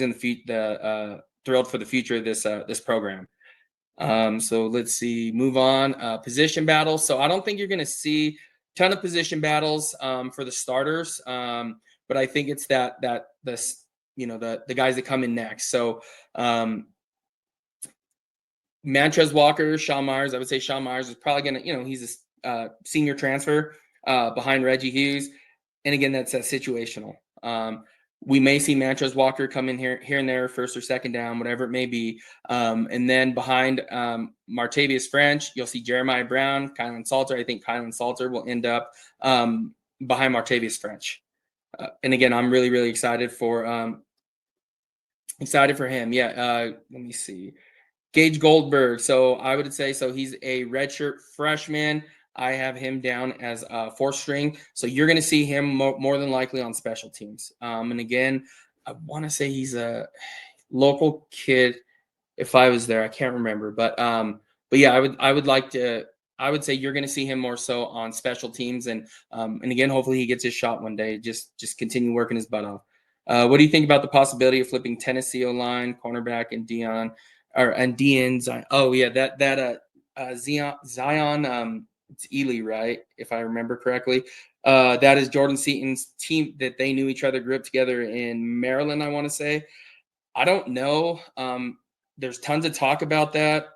in thrilled for the future of this program. So let's see, move on. Position battles. So I don't think you're going to see a ton of position battles for the starters, but I think it's the guys that come in next. So Mantrez Walker, Sean Myers. I would say Sean Myers is probably going to, he's a senior transfer behind Reggie Hughes, and again, that's situational. We may see Mantrez Walker come in here and there, first or second down, whatever it may be. And then behind Martavius French, you'll see Jeremiah Brown, Kylan Salter. I think Kylan Salter will end up behind Martavius French. And again, I'm really, really excited for him. Yeah. Let me see. Gage Goldberg. So I would say, he's a redshirt freshman. I have him down as a fourth string. So you're going to see him more than likely on special teams. And again, I want to say he's a local kid. If I was there, I can't remember, but yeah, I would say you're going to see him more so on special teams. And again, hopefully he gets his shot one day. Just continue working his butt off. What do you think about the possibility of flipping Tennessee O-line, cornerback, and Dion Zion? Oh yeah, Zion. It's Ely, right? If I remember correctly. That is Jordan Seaton's team that they knew each other, grew up together in Maryland, I want to say. I don't know. There's tons of talk about that.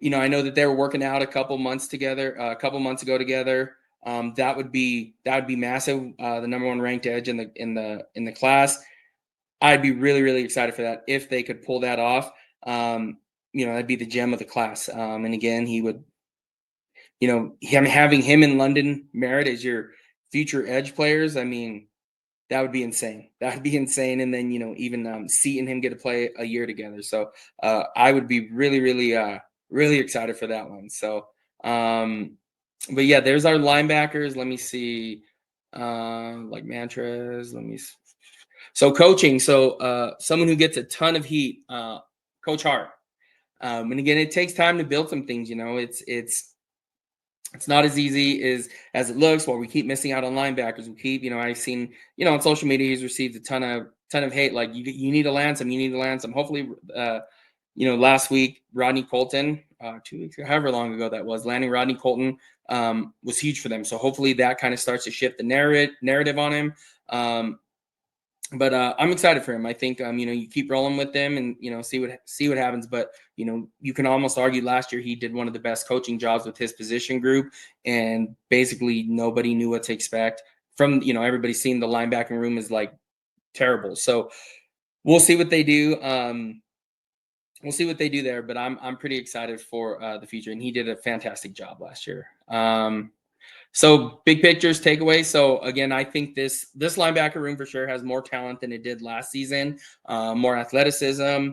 I know that they were working out a couple months ago together. That would be massive. The number one ranked edge in the class. I'd be really, really excited for that if they could pull that off. That'd be the gem of the class. And again, he would, having him in London Merritt as your future edge players. I mean, that would be insane. And then, even Seton and him get to play a year together. So I would be really, really, really excited for that one. So, but yeah, there's our linebackers. Let me see, like Mantrez. So coaching. So someone who gets a ton of heat, Coach Hart. And again, it takes time to build some things. It's not as easy as it looks. While we keep missing out on linebackers, we keep, I've seen, on social media, he's received a ton of hate. Like you need to land some. Hopefully, last week, Rodney Colton, 2 weeks ago, however long ago that was, landing Rodney Colton was huge for them. So hopefully that kind of starts to shift the narrative on him. But I'm excited for him. I think you keep rolling with them and see what happens. But you can almost argue last year he did one of the best coaching jobs with his position group, and basically nobody knew what to expect from everybody's seen the linebacking room is like terrible. So we'll see what they do. We'll see what they do there. But I'm pretty excited for the future, and he did a fantastic job last year. So big pictures, takeaways. So again, I think this linebacker room for sure has more talent than it did last season, more athleticism.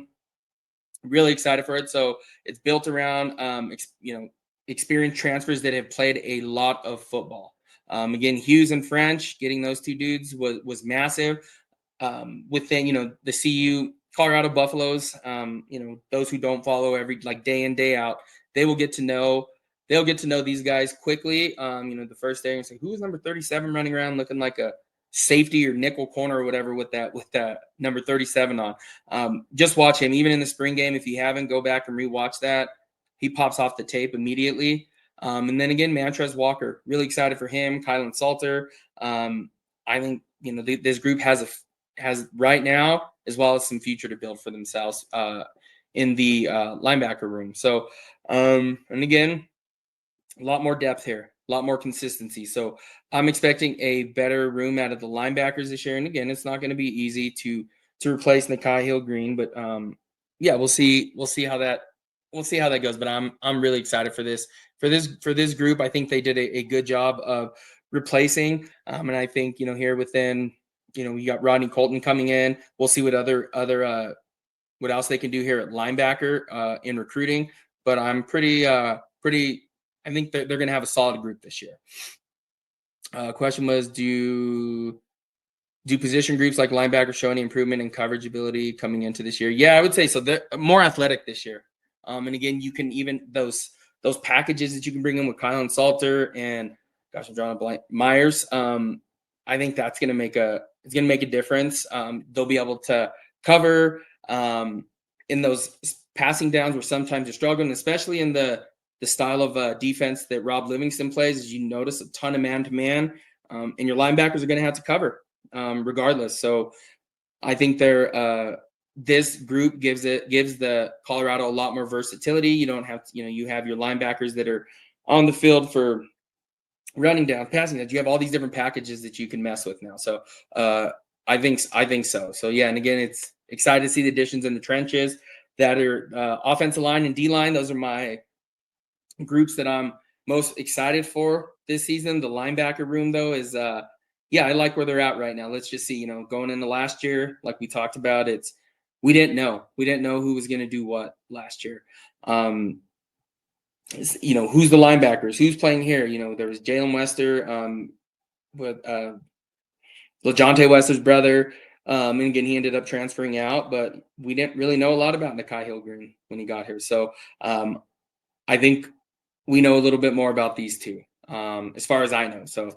Really excited for it. So it's built around, experienced transfers that have played a lot of football. Again, Hughes and French, getting those two dudes was massive. Within, the CU, Colorado Buffaloes, those who don't follow every day in, day out, they'll get to know these guys quickly. The first day and say, who is number 37 running around looking like a safety or nickel corner or whatever with that number 37 on. Just watch him. Even in the spring game, if you haven't, go back and rewatch that. He pops off the tape immediately. And then again, Mantrez Walker, really excited for him. Kylan Salter. I think, this group has right now, as well as some future to build for themselves in the linebacker room. So, and again, a lot more depth here, a lot more consistency. So I'm expecting a better room out of the linebackers this year. And again, it's not going to be easy to replace Nakai Hill-Green, but yeah, we'll see how that goes. But I'm really excited for this group. I think they did a good job of replacing. And I think, here within, we got Rodney Colton coming in. We'll see what other what else they can do here at linebacker in recruiting. But I'm pretty. I think they're going to have a solid group this year. Question was, do position groups like linebacker show any improvement in coverage ability coming into this year? Yeah, I would say so. They're more athletic this year. And again, you can even those packages that you can bring in with Kylan Salter and I'm drawing a blank, Myers. I think that's going to make a It's going to make a difference. They'll be able to cover in those passing downs where sometimes you're struggling, especially in the style of defense that Rob Livingston plays. As you notice, a ton of man to man, and your linebackers are going to have to cover regardless. So I think this group gives the Colorado a lot more versatility. You don't have to, you have your linebackers that are on the field for running down, passing that. You have all these different packages that you can mess with now. So I think so. So yeah, and again, it's excited to see the additions in the trenches that are offensive line and D line. Those are my groups that I'm most excited for this season. The linebacker room, though, is yeah, I like where they're at right now. Let's just see, going into last year, like we talked about, we didn't know who was going to do what last year. Who's the linebackers, who's playing here. There was Jalen Wester, with LeJounte Wester's brother. And again, he ended up transferring out, but we didn't really know a lot about Nakai Hilgren when he got here. So I think we know a little bit more about these two, as far as I know. So